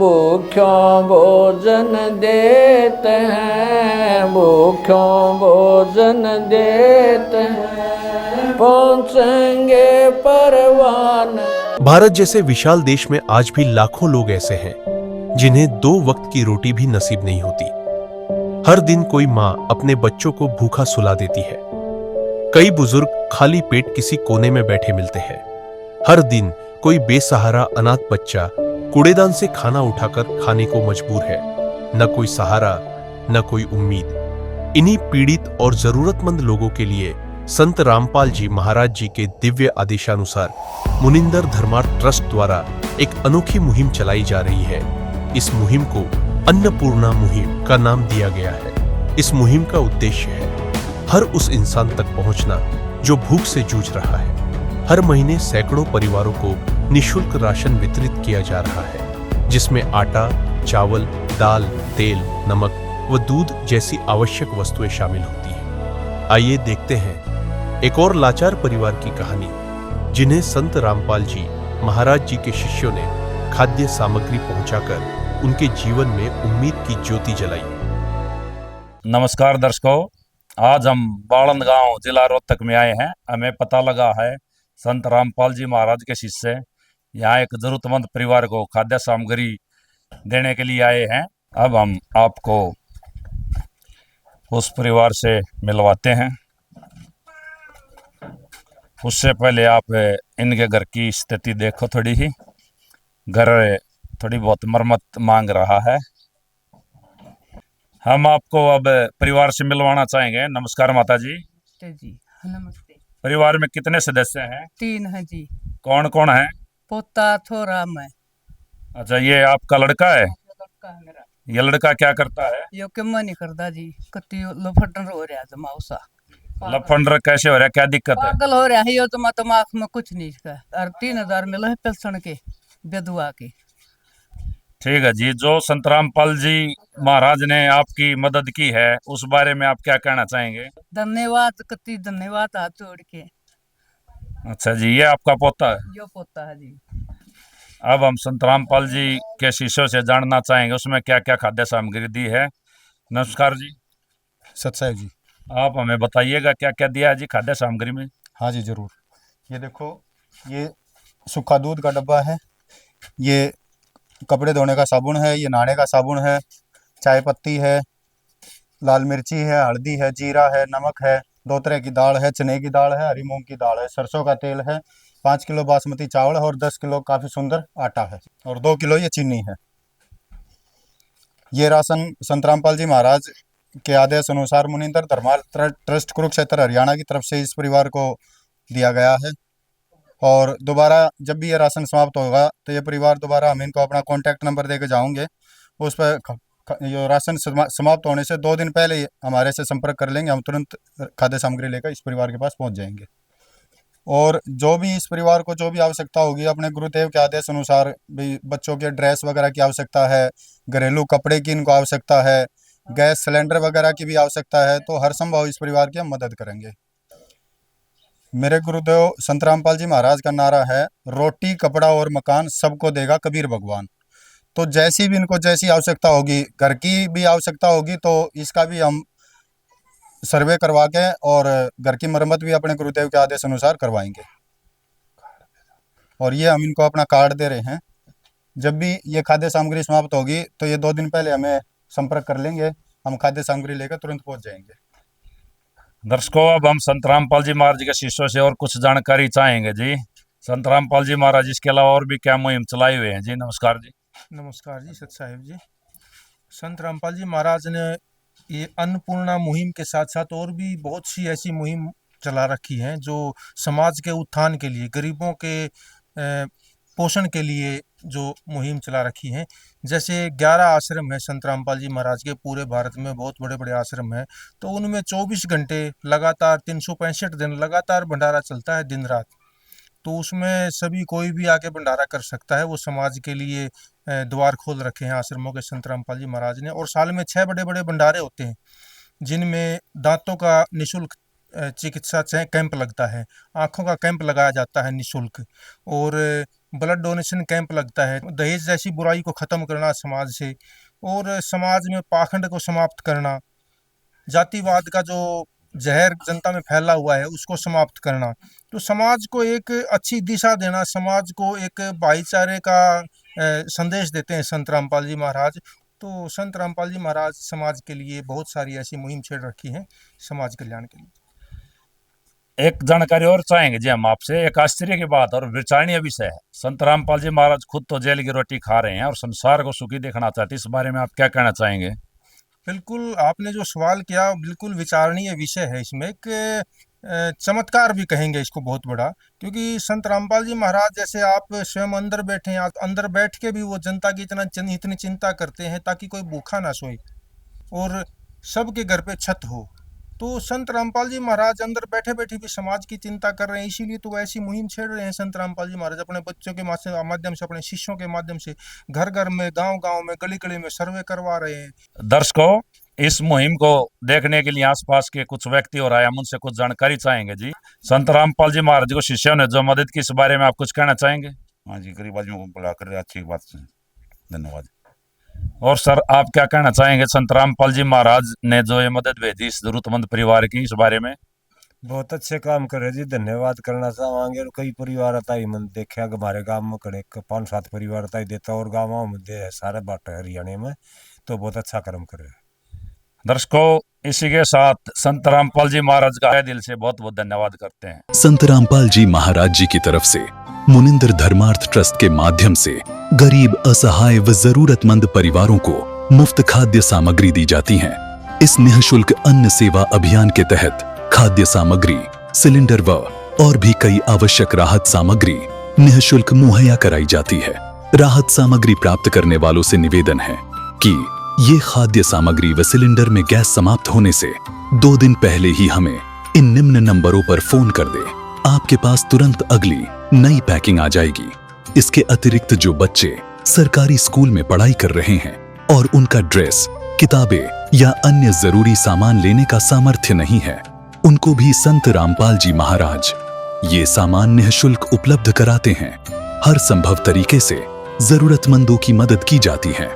भूख्यों भोजन देते हैं, भूख्यों भोजन देते हैं, पहुँचेंगे परवान। भारत जैसे विशाल देश में आज भी लाखों लोग ऐसे हैं जिन्हें 2 वक्त की रोटी भी नसीब नहीं होती। हर दिन कोई माँ अपने बच्चों को भूखा सुला देती है। कई बुजुर्ग खाली पेट किसी कोने में बैठे मिलते हैं। हर दिन कोई बेसहारा अनाथ बच्चा कूड़ेदान से खाना उठाकर खाने को मजबूर है। न कोई सहारा, न कोई उम्मीद। इन्हीं पीड़ित और जरूरतमंद लोगों के लिए संत रामपाल जी महाराज जी के दिव्य आदेशानुसार मुनिंदर धर्मार्थ ट्रस्ट द्वारा एक अनोखी मुहिम चलाई जा रही है। इस मुहिम को अन्नपूर्णा मुहिम का नाम दिया गया है। इस मुहिम का उद्देश्य है हर उस इंसान तक पहुंचना जो भूख से जूझ रहा है। हर महीने सैकड़ों परिवारों को निःशुल्क राशन वितरित किया जा रहा है, जिसमें आटा, चावल, दाल, तेल, नमक व दूध जैसी आवश्यक वस्तुएं शामिल होती हैं। आइए देखते हैं एक और लाचार परिवार की कहानी, जिन्हें संत रामपाल जी महाराज जी के शिष्यों ने खाद्य सामग्री पहुंचाकर उनके जीवन में उम्मीद की ज्योति जलाई। नमस्कार दर्शकों, आज हम बालंद गांव जिला रोहतक में आए हैं। हमें पता लगा है संत रामपाल जी महाराज के शिष्य यहाँ एक जरूरतमंद परिवार को खाद्य सामग्री देने के लिए आए हैं। अब हम आपको उस परिवार से मिलवाते हैं। उससे पहले आप इनके घर की स्थिति देखो। थोड़ी ही घर थोड़ी बहुत मरम्मत मांग रहा है। हम आपको अब परिवार से मिलवाना चाहेंगे। नमस्कार माता जी। जी नमस्ते। परिवार में कितने सदस्य हैं? 3 है जी। कौन कौन है? पोता, थोड़ा, मैं। अच्छा, ये आपका लड़का है? लड़का है मेरा। ये लड़का क्या करता है? यो क्यों नहीं करता जी, कति लफड़न हो रहा है मौसा। लफंडर कैसे हो रहा है? क्या दिक्कत है? पागल हो रहा है यो, तो दिमाग में कुछ नहीं इसका। और 3000 मिला है पेंशन के, बेदुआ के। ठीक है जी। जो संत रामपाल जी महाराज ने आपकी मदद की है उस बारे में आप क्या कहना चाहेंगे? धन्यवाद, कति धन्यवाद हाथ जोड़ के। अच्छा जी, ये आपका पोता है? यो पोता है जी। अब हम संत रामपाल जी के शिष्यों से जानना चाहेंगे उसमें क्या क्या खाद्य सामग्री दी है। नमस्कार जी। सतसाहिब जी। आप हमें बताइएगा क्या क्या दिया है जी खाद्य सामग्री में। हाँ जी जरूर। ये देखो, ये सूखा दूध का डब्बा है, ये कपड़े धोने का साबुन है, ये नहाने का साबुन है, चाय पत्ती है, लाल मिर्ची है, हल्दी है, जीरा है, नमक है, 2 तरह की दाल है, चने की दाल है, हरी मूंग की दाल है, सरसों का तेल है, 5 किलो बासमती चावल है और 10 किलो काफ़ी सुंदर आटा है और 2 किलो ये चीनी है। ये राशन संत रामपाल जी महाराज के आदेश अनुसार मुनिंदर धर्मार्थ ट्रस्ट कुरुक्षेत्र हरियाणा की तरफ से इस परिवार को दिया गया है। और दोबारा जब भी ये राशन समाप्त होगा तो ये परिवार दोबारा हम इनको अपना कॉन्टैक्ट नंबर दे के जाऊँगे। उस पर ये राशन समाप्त होने से 2 दिन पहले ही हमारे से संपर्क कर लेंगे। हम तुरंत खाद्य सामग्री लेकर इस परिवार के पास पहुंच जाएंगे। और जो भी इस परिवार को जो भी आवश्यकता होगी अपने गुरुदेव के आदेश अनुसार, भी बच्चों के ड्रेस वगैरह की आवश्यकता है, घरेलू कपड़े की इनको आवश्यकता है, गैस सिलेंडर वगैरह की भी आवश्यकता है, तो हर संभव इस परिवार की हम मदद करेंगे। मेरे गुरुदेव संत रामपाल जी महाराज का नारा है, रोटी कपड़ा और मकान सबको देगा कबीर भगवान। तो जैसी भी इनको जैसी आवश्यकता होगी, घर की भी आवश्यकता होगी तो इसका भी हम सर्वे करवा के और घर की मरम्मत भी अपने गुरुदेव के आदेश अनुसार करवाएंगे। और ये हम इनको अपना कार्ड दे रहे हैं। जब भी ये खाद्य सामग्री समाप्त होगी तो ये 2 दिन पहले हमें संपर्क कर लेंगे। हम खाद्य सामग्री लेकर तुरंत पहुंच जाएंगे। दर्शकों, अब हम संत रामपाल जी महाराज के शिष्यों से और कुछ जानकारी चाहेंगे जी। संत रामपाल जी महाराज इसके अलावा और भी क्या मुहिम चलाए हुए हैं जी? नमस्कार जी। नमस्कार जी, सतसाहिब जी। संत रामपाल जी महाराज ने ये अन्नपूर्णा मुहिम के साथ साथ और भी बहुत सी ऐसी मुहिम चला रखी हैं जो समाज के उत्थान के लिए, गरीबों के पोषण के लिए जो मुहिम चला रखी हैं। जैसे 11 आश्रम है संत रामपाल जी महाराज के, पूरे भारत में बहुत बड़े बड़े आश्रम हैं। तो उनमें 24 घंटे लगातार 365 दिन लगातार भंडारा चलता है, दिन रात। तो उसमें सभी कोई भी आके भंडारा कर सकता है। वो समाज के लिए द्वार खोल रखे हैं आश्रमों के संत रामपाल जी महाराज ने। और साल में 6 बड़े बड़े भंडारे होते हैं, जिनमें दांतों का निःशुल्क चिकित्सा कैंप लगता है, आँखों का कैंप लगाया जाता है निःशुल्क, और ब्लड डोनेशन कैंप लगता है, दहेज जैसी बुराई को ख़त्म करना समाज से, और समाज में पाखंड को समाप्त करना, जातिवाद का जो जहर जनता में फैला हुआ है उसको समाप्त करना, तो समाज को एक अच्छी दिशा देना, समाज को एक भाईचारे का संदेश देते हैं संत रामपाल जी महाराज। तो संत रामपाल जी महाराज समाज के लिए बहुत सारी ऐसी मुहिम छेड़ रखी है समाज कल्याण के लिए। एक जानकारी और चाहेंगे जी हम आपसे, एक आश्चर्य की बात और विचारणीय विषय है। संत रामपाल जी महाराज खुद तो जेल की रोटी खा रहे हैं और संसार को सुखी देखना चाहते हैं, इस बारे में आप क्या कहना चाहेंगे? बिल्कुल, आपने जो सवाल किया बिल्कुल विचारणीय विषय है। इसमें एक चमत्कार भी कहेंगे इसको बहुत बड़ा, क्योंकि संत रामपाल जी महाराज जैसे आप स्वयं अंदर बैठे हैं, अंदर बैठ के भी वो जनता की इतनी चिंता करते हैं ताकि कोई भूखा ना सोए और सबके घर पे छत हो। तो संत रामपाल जी महाराज अंदर बैठे बैठे भी समाज की चिंता कर रहे हैं, इसीलिए तो ऐसी मुहिम छेड़ रहे हैं संत रामपाल जी महाराज। अपने बच्चों के माध्यम से, अपने शिष्यों के माध्यम से घर घर में, गांव गांव में, गली गली में सर्वे करवा रहे हैं। दर्शकों, इस मुहिम को देखने के लिए आसपास के कुछ व्यक्ति और आए, हम उनसे कुछ जानकारी चाहेंगे जी। संत रामपाल जी महाराज को शिष्यों ने जो मदद की, इस बारे में आप कुछ कहना चाहेंगे? हाँ जी, गरीब आदमियों को बुलाकर अच्छी बात है, धन्यवाद। और सर, आप क्या कहना चाहेंगे? संत रामपाल जी महाराज ने जो ये मदद भेजी इस जरूरतमंद परिवार की, इस बारे में? बहुत अच्छे काम करे जी, धन्यवाद करना चाहेंगे। और कई परिवार आता ही मन देखा हमारे गांव में खड़े 5-7 परिवार आता ही देता, और गाँव में दे सारे बाटे हरियाणा में, तो बहुत अच्छा कर्म करे। दर्शकों, इसी के साथ संत रामपाल जी महाराज का दिल से बहुत बहुत धन्यवाद करते हैं। संत रामपाल जी महाराज जी की तरफ से मुनिंदर धर्मार्थ ट्रस्ट के माध्यम से गरीब, असहाय व जरूरतमंद परिवारों को मुफ्त खाद्य सामग्री दी जाती है। इस निःशुल्क अन्न सेवा अभियान के तहत खाद्य सामग्री, सिलेंडर व और भी कई आवश्यक राहत सामग्री निःशुल्क मुहैया कराई जाती है। राहत सामग्री प्राप्त करने वालों से निवेदन है कि ये खाद्य सामग्री व सिलेंडर में गैस समाप्त होने से 2 दिन पहले ही हमें इन निम्न नंबरों पर फोन कर दे। आपके पास तुरंत अगली नई पैकिंग आ जाएगी। इसके अतिरिक्त जो बच्चे सरकारी स्कूल में पढ़ाई कर रहे हैं और उनका ड्रेस, किताबें या अन्य जरूरी सामान लेने का सामर्थ्य नहीं है, उनको भी संत रामपाल जी महाराज ये सामान निःशुल्क उपलब्ध कराते हैं। हर संभव तरीके से जरूरतमंदों की मदद की जाती है।